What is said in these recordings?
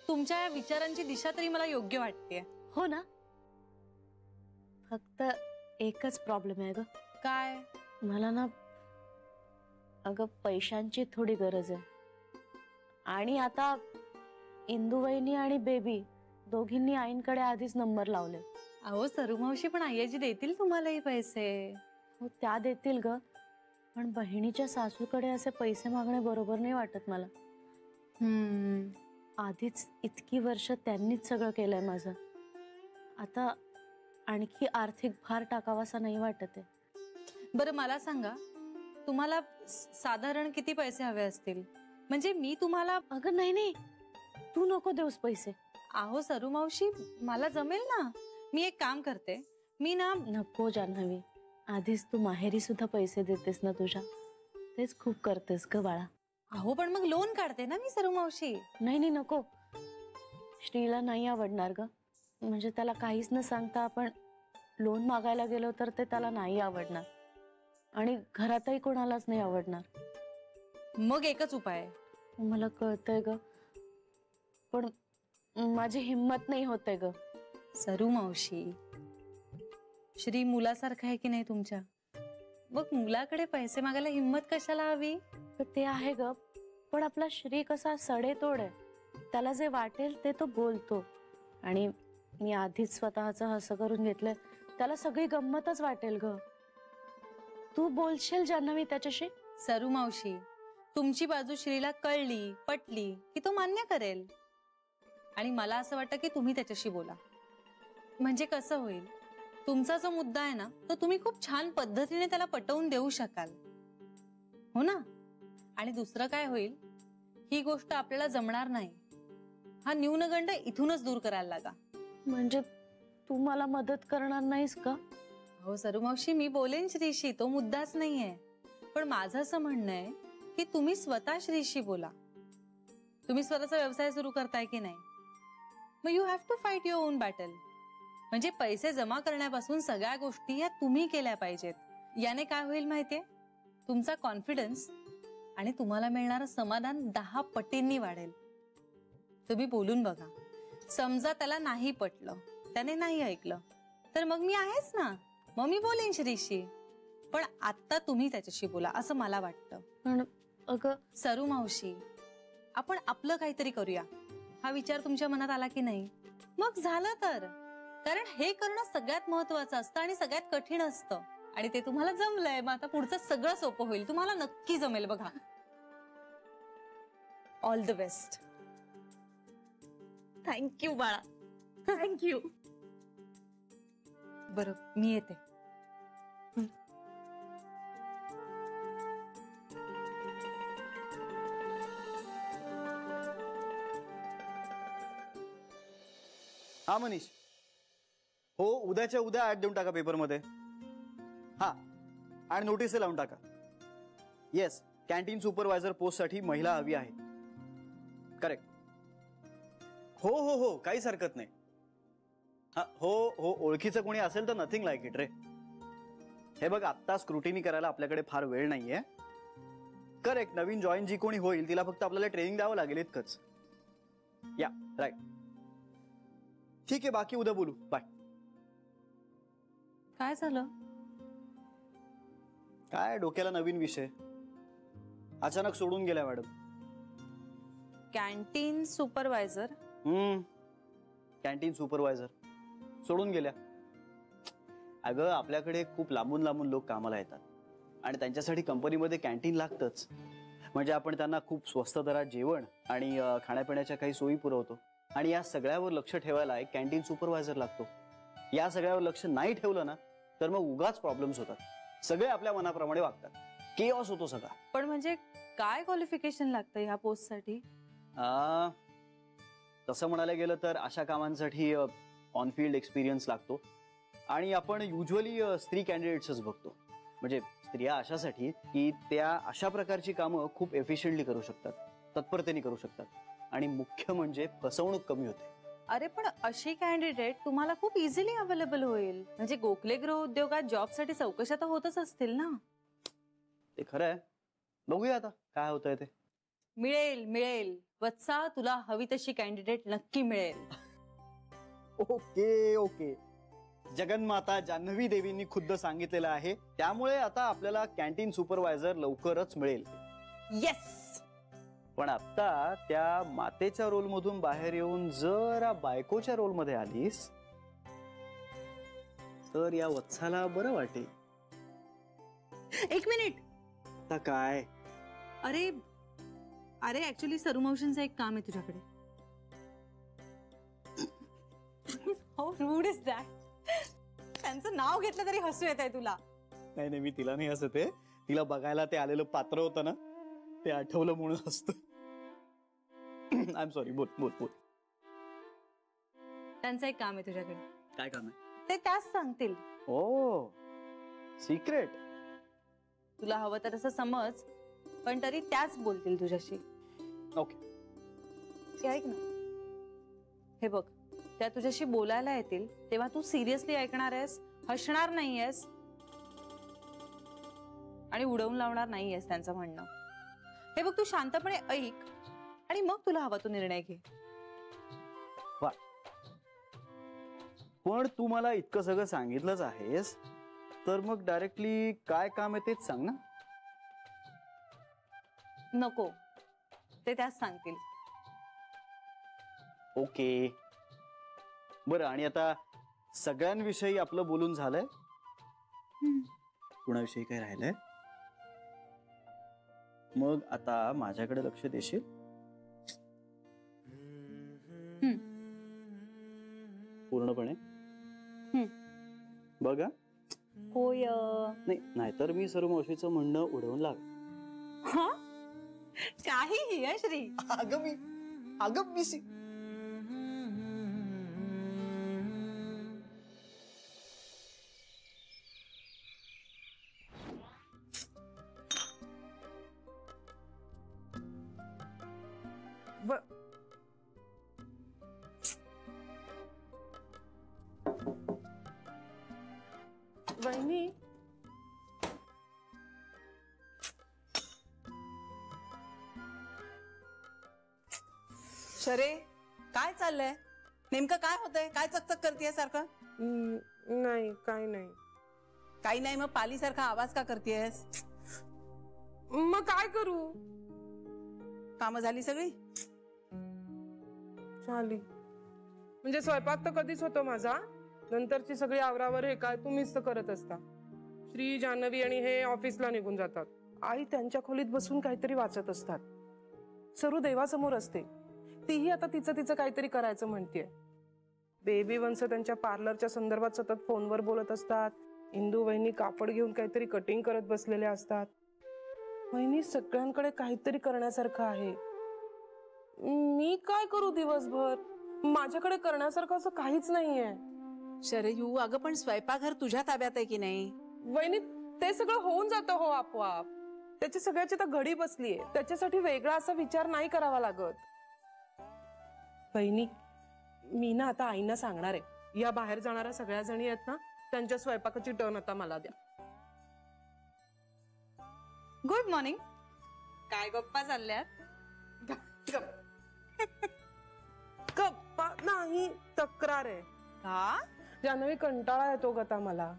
तुमच्या या विचारांची दिशा तरी मला योग्य वाटते. हो ना, फक्त एकच प्रॉब्लेम आहे ग. काय? मला ना अगं पैशांची थोडी गरज आहे. आणि आता इंदू वहिनी आणि बेबी दोघींनी आईंकडे आधीच नंबर लावले. अहो सरू मावशी, पण आईजी देतील तुम्हालाही पैसे. हो त्या देतील ग, पण बहिणीच्या सासूकडे असे पैसे मागणे बरोबर नाही वाटत मला. आधीच इतकी वर्ष त्यांनीच सगळं केलंय माझं. आता आणखी आर्थिक भार टाकावासा नाही वाटत आहे. बरं मला सांगा, तुम्हाला साधारण किती पैसे हवे असतील? म्हणजे मी तुम्हाला. अगं नाही नाही, तू नको देऊस पैसे. अहो सरू मावशी, मला जमेल ना. मी एक काम करते, मी ना. नको जान्हवी, आधीच तू माहेरी सुद्धा पैसे देतेस ना तुझ्या, तेच खूप करतेस ग बाळा. अहो पण मग लोन काढते ना मी सरू मावशी. नाही नाही नको, श्रीला नाही आवडणार ग. म्हणजे त्याला काहीच न सांगता आपण लोन मागायला गेलो तर ते त्याला नाही आवडणार आणि घरातही कोणालाच नाही आवडणार. मग एकच उपाय आहे. मला कळतंय ग, पण माझी हिम्मत नाही होते ग. सरू मावशी, श्री मुलासारखा आहे की नाही तुमच्या? मग मुलाकडे पैसे मागायला हिम्मत कशाला हवी? ते आहे ग, पण आपला श्री कसा सडेतोड आहे. त्याला जे वाटेल ते तो बोलतो. आणि मी आधीच स्वतःचं हसं करून घेतलंय, त्याला सगळी गंमतच वाटेल ग. तू बोलशील जान्हवी त्याच्याशी? सरू मावशी, तुमची बाजू श्रीला कळली पटली की तो मान्य करेल. आणि मला असं वाटतं की तुम्ही त्याच्याशी बोला. म्हणजे कसं होईल, तुमचा जो मुद्दा आहे ना तो तुम्ही खूप छान पद्धतीने त्याला पटवून देऊ शकाल, हो ना? आणि दुसरं काय होईल, ही गोष्ट आपल्याला जमणार नाही, हा न्यूनगंड इथूनच दूर करायला लागा. म्हणजे तू मला मदत करणार नाहीस का? हो सरू मावशी, मी बोलेन श्रीशी, तो मुद्दाच नाहीये. पण माझं असं म्हणणं आहे की तुम्ही स्वतः श्रीशी बोला. तुम्ही स्वतःचा व्यवसाय सुरू करताय की नाही, मग you have to fight your own battle. म्हणजे पैसे जमा करण्यापासून सगळ्या गोष्टी या तुम्ही केल्या पाहिजेत. याने काय होईल माहितीये, तुमचा कॉन्फिडन्स आणि तुम्हाला मिळणारं समाधान 10 पटींनी वाढेल. तुम्ही बोलून बघा. समजा त्याला नाही पटलं, त्याने नाही ऐकलं, तर मग मी आहेच ना, मग मी बोलेन श्रीशी. पण आता तुम्ही त्याच्याशी बोला असं मला वाटतं. पण अगं सरू मावशी, आपण आपलं काहीतरी करूया हा विचार तुमच्या मनात आला की नाही? मग झालं तर. कारण हे करणं सगळ्यात महत्वाचं असतं आणि सगळ्यात कठीण असतं. आणि ते तुम्हाला जमलंय, मग आता पुढचं सगळं सोपं होईल. तुम्हाला नक्की जमेल बघा. All the best. थँक्यू बाळा, थँक्यू. बरं मी येते. हा मनीष, हो उद्याच्या उद्या ऍड देऊन टाका पेपरमध्ये. हा, आणि नोटीस लावून टाका. येस, कॅन्टीन सुपरवायझर पोस्ट साठी महिला हवी आहे. करेक्ट. हो हो हो, काहीच हरकत नाही. हा हो हो, ओळखीचं कोणी असेल तर नथिंग लाईक इट रे. हे बघ, आत्ता स्क्रुटिनी करायला आपल्याकडे फार वेळ नाहीये. करेक्ट, नवीन जॉईन जी कोणी होईल तिला फक्त आपल्याला ट्रेनिंग द्यावं लागेल इतकंच. या राईट. ठीक आहे, बाकी उद्या बोलू. बाय. काय झालं? काय डोक्याला नवीन विषय अचानक सोडून गेलाय madam. Canteen supervisor? Canteen supervisor सोडून गेल्या. अगं आपल्याकडे खूप लांबून लांबून लोक कामाला येतात आणि त्यांच्यासाठी कंपनीमध्ये कॅन्टीन लागतंच. म्हणजे आपण त्यांना खूप स्वस्त दरात जेवण आणि खाण्यापिण्याच्या काही सोयी पुरवतो. आणि या सगळ्यावर लक्ष ठेवायला एक कॅन्टीन सुपरवायझर लागतो. या सगळ्यावर लक्ष नाही ठेवलं ना तर मग उगाच प्रॉब्लेम्स होतात. सगळे आपल्या मनाप्रमाणे वागतात, केऑस होतो सगळा. पण म्हणजे काय क्वालिफिकेशन लागतं ह्या पोस्ट साठी? तसं म्हणायला गेलं तर अशा कामांसाठी ऑन फील्ड एक्सपिरियन्स लागतो. आणि आपण युजली स्त्री कॅन्डिडेट्सच बघतो. म्हणजे स्त्रिया अशासाठी की त्या अशा प्रकारची कामं खूप एफिशियंटली करू शकतात, तत्परतेने करू शकतात. आणि मुख्य म्हणजे फसवणूक कमी होते. अरे पण अशी कॅन्डिडेट तुम्हाला खूप इझिली अवेलेबल होईल. म्हणजे गोखले गृह उद्योगात जॉब साठी चौकशा तर होतच असतील ना? ते खरं आहे. बघूया आता काय होतंय ते. मिळेल मिळेल वत्सा, तुला हवी तशी कॅन्डिडेट नक्की मिळेल. Okay okay. जगन्माता जान्हवी देवींनी खुद्द सांगितलेलं आहे, त्यामुळे आता आपल्याला कॅन्टीन सुपरवायझर लवकरच मिळेल. येस. पण आता त्या मातेच्या रोल मधून बाहेर येऊन जरा बायकोच्या रोल मध्ये आलीस तर या वत्साला बरं वाटेल. एक मिनिट. आता काय? अरे अरे ऍक्च्युली सरुमावशींचं एक काम आहे तुझ्याकडे. How rude is that. त्यांचं नाव घेतलं तरी हसू येत आहे तुला. नाही नाही, मी तिला नाही हसत आहे. तिला बघायला ते आलेलं पात्र होतं ना, ते आठवलं म्हणून हसतो. I am sorry. बोल बोल बोल. त्यांचं एक काम आहे तुझ्याकडे. काय काम आहे? ते त्याच सांगतील. ओ सिक्रेट. तुला हवं तर असं समज, पण तरी त्याच बोलतील तुझ्याशी. ओके. हे ऐक ना, हे बघ, त्या तुझ्याशी बोलायला येतील तेव्हा तू सिरियसली ऐकणार आहेस, हसणार नाहीयेस आणि उडवून लावणार नाहीयेस त्यांचं म्हणणं. हे बघ, तू शांतपणे ऐक आणि मग तुला हवा तो निर्णय घे. वा. पण तू मला इतकं सगळं सांगितलंच आहेस, तर मग डायरेक्टली काय काम आहे तेच सांग ना. नको, ते त्याच सांगतील. ओके बरं. आणि आता सगळ्यांविषयी आपलं बोलून झालंय, कुणाविषयी काय राहिलंय? मग आता माझ्याकडे लक्ष देशील? पूर्णपणे बघा. होय. नाही नाहीतर मी सर्व मावशीचं म्हणणं उडवून लाव. काहीही आहे श्री. अगं मी वहिनी, शरे, काय चाललंय? नेमकं काय होतंय? काय चकचक करतेय सारखं? नाही, काही नाही. काही नाही, मग पालीसारखा आवाज का करतेयस? मग काय करू? कामं झाली सगळी? झाली. म्हणजे स्वयंपाक तर कधीच होतो माझा, नंतरची सगळी आवरावर हे काय तुम्हीच तर करत असता. श्री, जान्हवी आणि हे ऑफिसला निघून जातात. आई त्यांच्या खोलीत बसून काहीतरी वाचत असतात. सरू देवासमोर असते, तीही आता तिचं काहीतरी करायचं म्हणतेय. बेबी वंश त्यांच्या पार्लरच्या संदर्भात सतत फोनवर बोलत असतात. इंदू वहिनी कापड घेऊन काहीतरी कटिंग करत बसलेल्या असतात. वहिनी, सगळ्यांकडे काहीतरी करण्यासारखं आहे. मी काय करू दिवसभर? माझ्याकडे करण्यासारखं असं काहीच नाहीये. शरयू, अगं पण स्वयंपाकघर तुझ्या ताब्यात आहे की नाही? वहिनी, ते सगळं होऊन जातं हो आपोआप. त्याची सगळ्याची तर घडी बसलीये, त्याच्यासाठी वेगळा असा विचार नाही करावा लागत. वहिनी, मी ना आता आईना सांगणार आहे, या बाहेर जाणाऱ्या सगळ्या जणी आहेत ना, त्यांच्या स्वयंपाकाची टर्न आता मला द्या. Good morning. काय गप्पा चालल्यात? गप्पा नाही, तक्रार आहे. का? जान्हवी, कंटाळा येतो गता मला.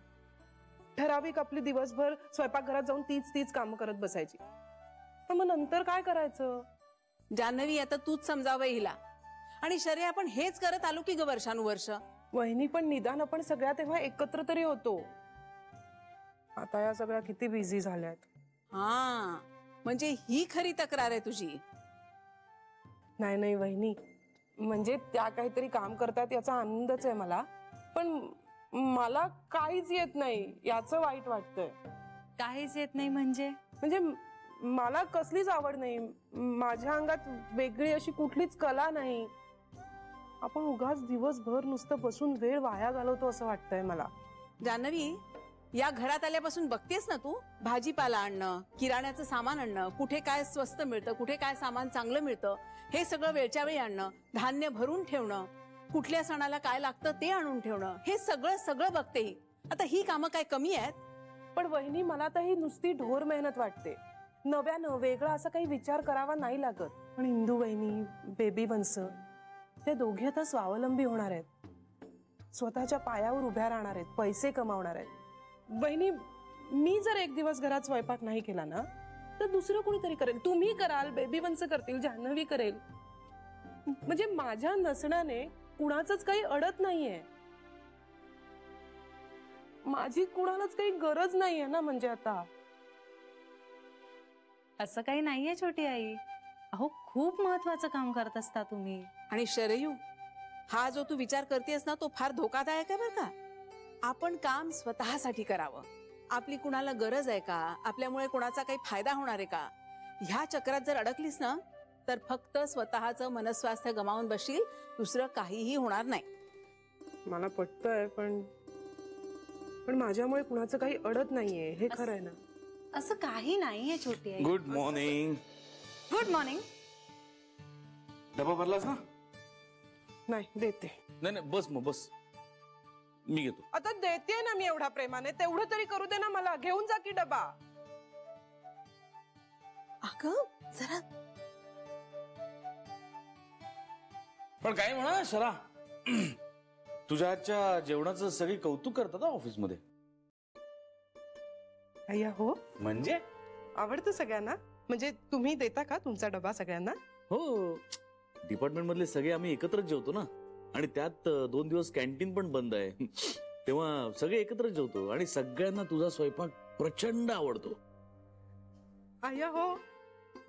ठराविक आपली दिवसभर स्वयंपाकघरात जाऊन तीच कामं करत बसायची. पण मग नंतर काय करायचं? जान्हवी, आता तूच समजावं हिला. आणि शरे, आपण हेच करत आलो की ग वर्षानुवर्ष. वहिनी, पण निदान आपण सगळ्या तेव्हा एकत्र तरी होतो. आता या सगळ्या किती बिझी झाल्यात. हा, म्हणजे ही खरी तक्रार आहे तुझी? नाही वहिनी, म्हणजे त्या काहीतरी काम करतात याचा आनंदच आहे मला, पण मला काहीच येत नाही याचं वाईट वाटतंय. काहीच येत नाही म्हणजे? म्हणजे मला कसलीच आवड नाही, माझ्या अंगात वेगळी अशी कुठलीच कला नाही. आपण उगाच दिवसभर नुसतं बसून वेळ वाया घालवतो असं वाटतंय मला. जान्हवी, या घरात आल्यापासून बघतेस ना तू, भाजीपाला आणणं, किराण्याचं सामान आणणं, कुठे काय स्वस्त मिळतं, कुठे काय सामान चांगलं मिळतं, हे सगळं वेळच्या वेळी आणणं, धान्य भरून ठेवणं, कुठल्या सणाला काय लागतं ते आणून ठेवणं, हे सगळं बघते ही. आता ही कामं काय कमी आहेत? पण वहिनी, मला तर ही नुसती ढोर मेहनत वाटते. नव्यानं वेगळा असा काही विचार करावा नाही लागत. पण इंदू वहिनी, बेबी वंस ते दोघे आता स्वावलंबी होणार आहेत, स्वतःच्या पायावर उभ्या राहणार आहेत, पैसे कमावणार आहेत. वहिनी, मी जर एक दिवस घरात स्वयंपाक नाही केला ना तर दुसरं कोणीतरी करेल. तुम्ही कराल, बेबी वंस करतील, जान्हवी करेल. म्हणजे माझ्या नसण्याने कुणाचंच काही अडत नाहीये. माझी कुणालाच काही गरज नाहीये ना. म्हणजे आता असं काही नाहीये छोटी आई. अहो खूप महत्वाचं काम करत असता तुम्ही. आणि शरयू, हा जो तू विचार करतेस ना तो फार धोकादायक आहे बरं का. आपण काम स्वतःसाठी करावं. आपली कुणाला गरज आहे का, आपल्यामुळे कुणाचा काही फायदा होणार आहे का, ह्या चक्रात जर अडकलीस ना तर फक्त स्वतःचं मनस्वास्थ्य गमावून बसशील, दुसरं काहीही होणार नाही. मला पटतंय, पण माझ्यामुळे कुणाचं काही अडत नाहीये, हे खरं आहे ना. असं काही नाहीये छोटी आई. Good morning. Good morning. डबा भरलास ना? नाही देते. नाही बस मग बस, मी घेतो. आता देते ना मी एवढ्या प्रेमाने, तेवढं तरी करू दे ना मला. घेऊन जा की डबा. अगं जरा पण काय म्हणा शरा, तुझ्या आजच्या जेवणाचं सगळे कौतुक करतात ऑफिसमध्ये. अय्या हो, म्हणजे आवडतं सगळ्यांना. म्हणजे तुम्ही देता का तुमचा डबा सगळ्यांना? हो, डिपार्टमेंट मधले सगळे आम्ही एकत्रच जेवतो ना. आणि त्यात 2 दिवस कॅन्टीन पण बंद आहे, तेव्हा सगळे एकत्रच जेवतो. आणि सगळ्यांना तुझा स्वयंपाक प्रचंड आवडतो. अय्या हो,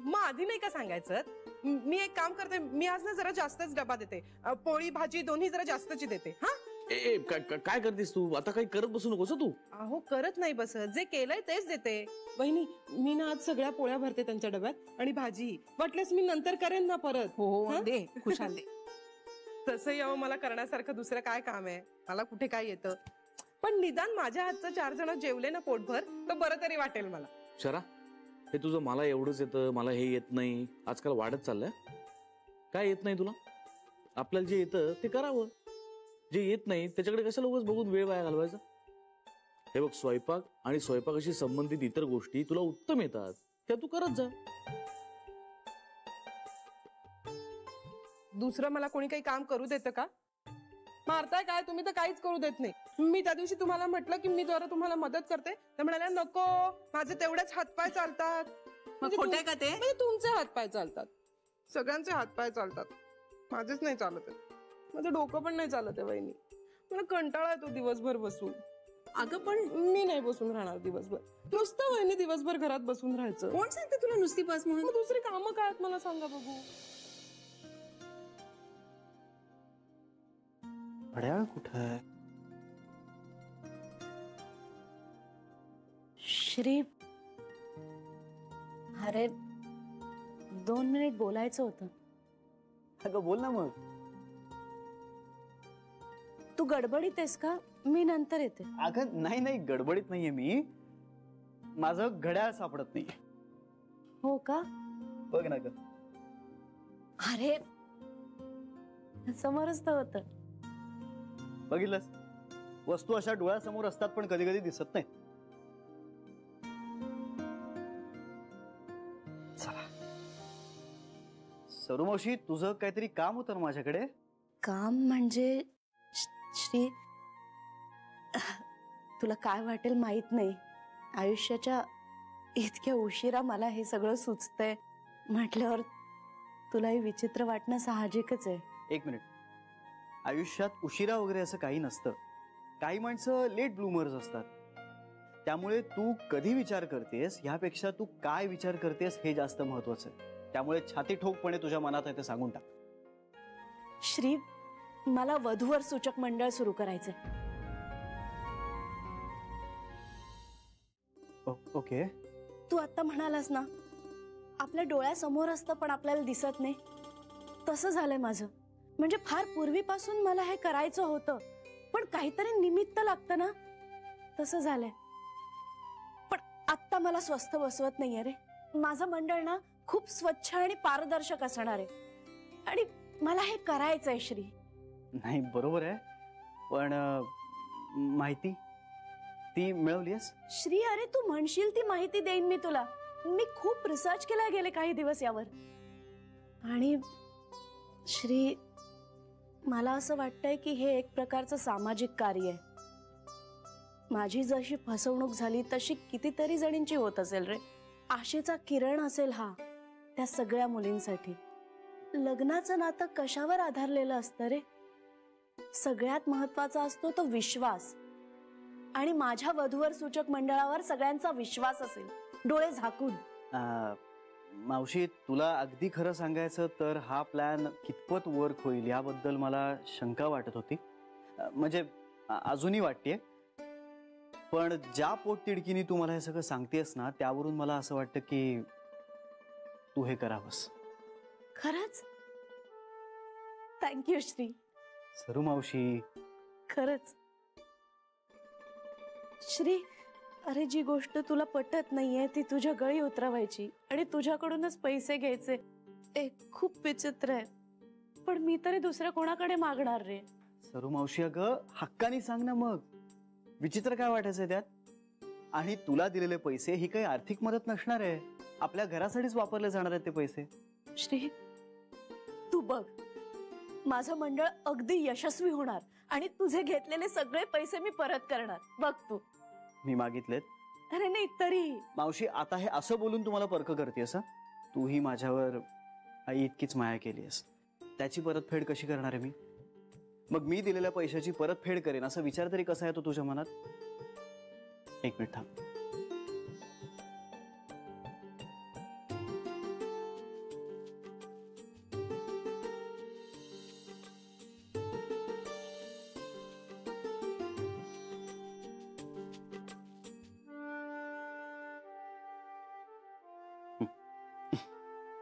मग आधी नाही का सांगायचं? मी एक काम करते, मी आज ना जरा जास्तच डबा देते. पोळी भाजी दोन्ही जरा जास्तची देते. हा काय करतेस तू आता? काही करत बसू नकोस तू. अहो करत नाही बसत, जे केलंय तेच देते. वहिनी, मी ना आज सगळ्या पोळ्या भरते त्यांच्या डब्यात, आणि भाजी वाटल्यास मी नंतर करेन ना परत. हो दे, खुशाल दे. तसं यावं, मला करण्यासारखं दुसरं काय काम आहे? मला कुठे काय येतं? पण निदान माझ्या हातचं 4 जण जेवले ना पोटभर तर बरं तरी वाटेल मला. शरा, हे तुझं मला एवढंच येतं, मला हे येत नाही, आजकाल वाढत चाललंय. काय येत नाही तुला? आपल्याला जे येतं ते करावं. जे येत नाही त्याच्याकडे कशाला उगाच बघून वेळ वाया घालवायचा. हे बघ, स्वयंपाक आणि स्वयंपाकाशी संबंधित इतर गोष्टी तुला उत्तम येतात, त्या तू करत जा. दुसरं मला कोणी काही काम करू देतं का? मारताय काय तुम्ही? तर काहीच करू देत नाही. मी त्या दिवशी तुम्हाला म्हटलं की मी जरा तुम्हाला मदत करते, तर म्हणाल्या नको, माझे तेवढेच हातपाय चालतात. मग खोटं का ते? म्हणजे तुमचे हातपाय चालतात, सगळ्यांचे हातपाय चालतात, माझेच नाही चालत आहे. माझं डोकं पण नाही चालत आहे वहिनी. मला कंटाळा येतो दिवसभर बसून. अगं पण मी नाही बसून राहणार दिवसभर. नुसतं वहिनी दिवसभर घरात बसून राहायचं. कोण सांगते तुला नुसती बस म्हणून? मग दुसरी कामं काय आहेत मला सांगा बघू. घड्याळ कुठं आहे? श्री, अरे 2 मिनिट बोलायचं होतं. अगं बोल ना मग. तू गडबडीत आहेस का? मी नंतर येते. अगं नाही, गडबडीत नाहीये मी. माझं घड्याळ सापडत नाहीये. हो का? बघ ना ग. अरे समोरच तर होतं. बघितलंस, वस्तू अशा डोळ्यासमोर असतात पण कधी कधी दिसत नाही. चला, सरुमावशी, तुझं काहीतरी काम होतं ना माझ्याकडे? काम म्हणजे श्री, तुला काय वाटेल माहित नाही. आयुष्याच्या इतक्या उशिरा मला हे सगळं सुचतंय म्हटल्यावर तुलाही विचित्र वाटणं साहजिकच आहे. 1 मिनिट. आयुष्यात उशिरा वगैरे असं काही नसतं. काही माणसं लेट ब्लूमर्स असतात. त्यामुळे तू कधी विचार करतेस ह्यापेक्षा तू काय विचार करतेस हे जास्त महत्वाचं आहे. त्यामुळे छाती ठोकपणे तुझ्या मनात आहे ते सांगून टाक. श्री, मला वधूवर सूचक मंडळ सुरू करायचंय. ओके. तू आता म्हणालास ना, आपल्या डोळ्यासमोर असतं पण आपल्याला दिसत नाही, तसं झालंय माझं. म्हणजे फार पूर्वीपासून मला हे करायचं होतं, पण काहीतरी निमित्त लागतं ना, तसं झालंय. पण आत्ता मला स्वस्थ बसवत नाहीये रे. माझं मंडळ ना खूप स्वच्छ आणि पारदर्शक असणार आहे, आणि मला हे करायचंय श्री. नाही, बरोबर आहे, पण माहिती ती मिळवलीस? श्री, अरे तू म्हणशील ती माहिती देईन मी तुला, मी खूप रिसर्च केलाय गेले काही दिवस यावर. आणि श्री, मला असं वाटतंय की हे एक प्रकारचं सामाजिक कार्य आहे. माझी जशी फसवणूक झाली तशी कितीतरी जणींची होत असेल रे. आशेचा किरण असेल हा त्या सगळ्या मुलींसाठी. लग्नाचं नातं कशावर आधारलेलं असतं रे? सगळ्यात महत्वाचा असतो तो विश्वास. आणि माझ्या वधूवर सूचक मंडळावर सगळ्यांचा विश्वास असेल, डोळे झाकून. मावशी, तुला अगदी खरं सांगायचं तर हा प्लॅन कितपत वर्क होईल याबद्दल मला शंका वाटत होती. म्हणजे अजूनही वाटते. पण ज्या पोटतिडकीने तू मला हे सगळं सांगतेस ना, त्यावरून मला असं वाटतं की तू हे करावंस. खरंच? थँक्यू श्री. सरू मावशी. खरंच श्री. अरे, जी गोष्ट तुला पटत नाहीये ती तुझ्या गळी उतरवायची आणि तुझ्याकडूनच पैसे घ्यायचे, खूप विचित्र आहे. पण मी तरी दुसऱ्या कोणाकडे मागणार रे? सरू मावशी, अगं हक्कानी सांग ना मग. विचित्र काय वाटायचं त्यात? आणि तुला दिलेले पैसे ही काही आर्थिक मदत नसणार आहे, आपल्या घरासाठीच वापरले जाणार आहेत ते पैसे. श्री, तू बघ, माझं मंडळ अगदी यशस्वी होणार आणि तुझे घेतलेले सगळे पैसे मी परत करणार. बघ तू. मी मागितलेत? अरे नाही तरी. मावशी, आता हे असं बोलून तुम्हाला परक करतेस? तूही माझ्यावर आई इतकीच माया केलीस, त्याची परतफेड कशी करणार आहे मी? मग मी दिलेल्या पैशाची परतफेड करेन असा विचार तरी कसा येतो तुझ्या मनात? एक मिनिट थांब.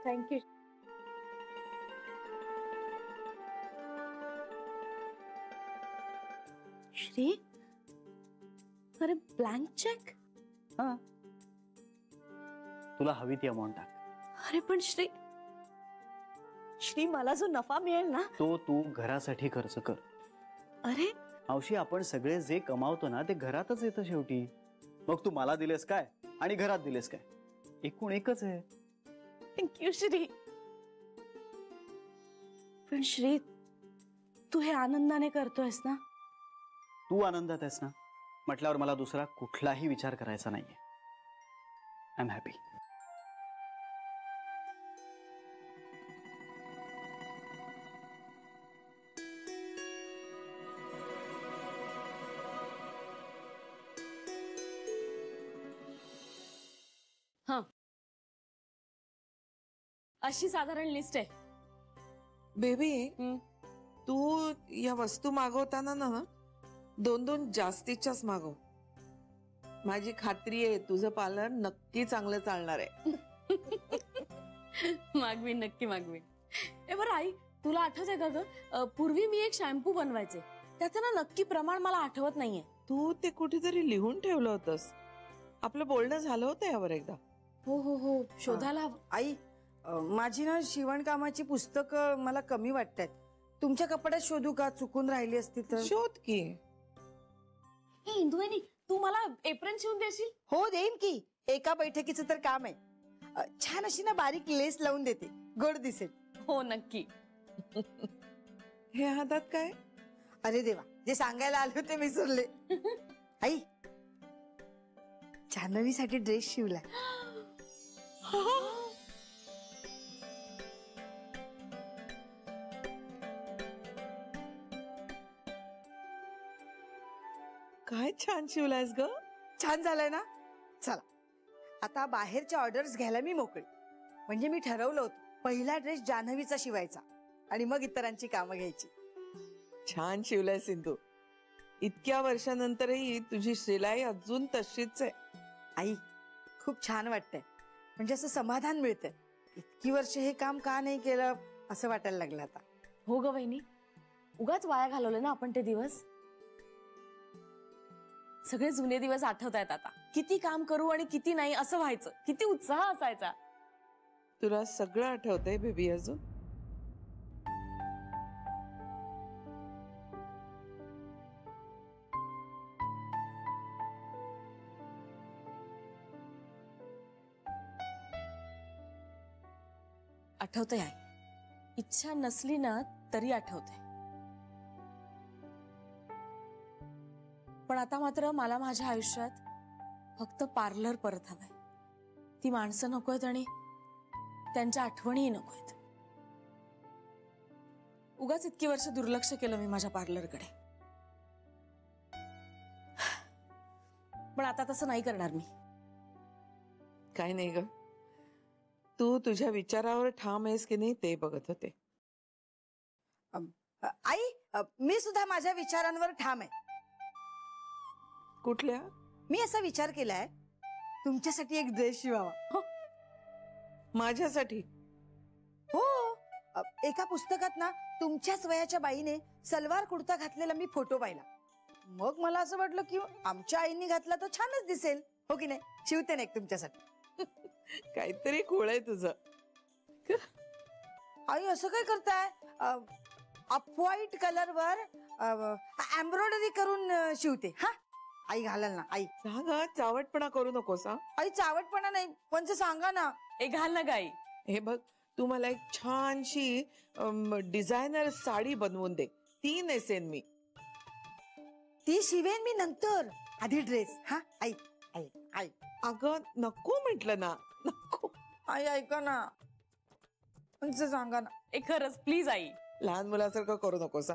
थँक्यू. श्री, अरे ब्लँक चेक. हा, तुला हवी ती अमाऊंट टाक. अरे पण श्री, श्री मला जो नफा मिळेल ना तो तू घरासाठी खर्च कर. अरे मावशी, आपण सगळे जे कमावतो ना ते घरातच येतं शेवटी. मग तू मला दिलेस काय आणि घरात दिलेस काय, एकूण एकच आहे. थँक्यू श्री. पण श्री, तू हे आनंदाने करतोयस ना? तू आनंदात आहेस ना म्हटल्यावर मला दुसरा कुठलाही विचार करायचा नाहीये. I am happy. अशी साधारण लिस्ट आहे. बेबी, तू या वस्तू मागवताना ना 2-2 जास्तीच्याच मागव. माझी खात्री आहे तुझं पार्लर नक्की चांगलं चालणार आहे. मागवी, नक्की मागवी. बरं आई, तुला आठवतंय का ग, पूर्वी मी एक शॅम्पू बनवायचे, त्याचं ना नक्की प्रमाण मला आठवत नाहीये. तू ते कुठेतरी लिहून ठेवलं होतंस. आपलं बोलणं झालं होतं यावर एकदा. हो हो हो, शोधायला हवं. आई, माझी ना शिवणकामाची पुस्तकं मला कमी वाटतात. तुमच्या कपड्यात शोधू का? चुकून राहिली असती तर. शोध की. इंदुवहिनी, तू मला एप्रिल शिवून देशील? हो, देईन की. एका बैठकीचं तर काम आहे. छान अशी ना बारीक लेस लावून देते, गोड दिसेल. हो नक्की. हे हातात काय? अरे देवा, जे सांगायला आले होते विसरले. आई, जान्हवीसाठी ड्रेस शिवला. काय छान शिवलायस ग. छान झालंय ना? चला, आता बाहेरच्या ऑर्डर्स घ्यायला मी मोकळी. म्हणजे मी ठरवलं होतं पहिला ड्रेस जान्हवीचा शिवायचा आणि मग इतरांची कामं घ्यायची. छान शिवलाय सिंधू. इतक्या वर्षानंतरही तुझी शिलाई अजून तशीच आहे. आई, खूप छान वाटतंय. म्हणजे असं समाधान मिळतंय. इतकी वर्ष हे काम का नाही केलं असं वाटायला लागलं आता. हो ग वहिनी, उगाच वाया घालवले ना आपण ते दिवस. सगळे जुने दिवस आठवत आहेत आता. किती काम करू आणि किती नाही असं व्हायचं. किती उत्साह असायचा. तुला सगळं आठवतंय बेबी अजून? आठवतंय आई, इच्छा नसली ना तरी आठवतंय. पण आता मात्र मला माझ्या आयुष्यात फक्त पार्लर परत हवंय. ती माणसं नकोयत आणि त्यांच्या आठवणीही नकोयत. उगाच इतकी वर्ष दुर्लक्ष केलं मी माझ्या पार्लरकडे. पण आता तसं नाही करणार मी. काय नाही ग, तू तुझ्या विचारावर ठाम आहेस की नाही ते बघत होते. आई, मी सुद्धा माझ्या विचारांवर ठाम आहे. कुठल्या? मी असा विचार केलाय, तुमच्यासाठी एक ड्रेस शिवावा. माझ्यासाठी? हो, एका पुस्तकात ना तुमच्याच वयाच्या बाईने सलवार कुर्ता घातलेला मी फोटो पाहिला. मग मला असं वाटलं की आमच्या आईने घातला तो छानच दिसेल, हो की नाही? शिवते नाही तुमच्यासाठी. काहीतरी खूळ आहे तुझं. आई असं काय करताय? ऑफ व्हाईट कलरवर एम्ब्रॉयडरी करून शिवते. हा आई घालाल ना आई? सांग, चावटपणा करू नकोस. आई चावटपणा नाही, पण सांगा ना. ए घाल ना गाई. हे बघ, तू मला एक छानशी डिझायनर साडी बनवून दे, ती नेसेन मी. ती शिवेन मी नंतर, आधी ड्रेस. हा आई आई आई. अगं नको म्हटलं ना, नको. आई ऐका ना, म्हणजे सांगा ना. ए खरंच प्लीज आई. लहान मुलासारखं करू नकोस.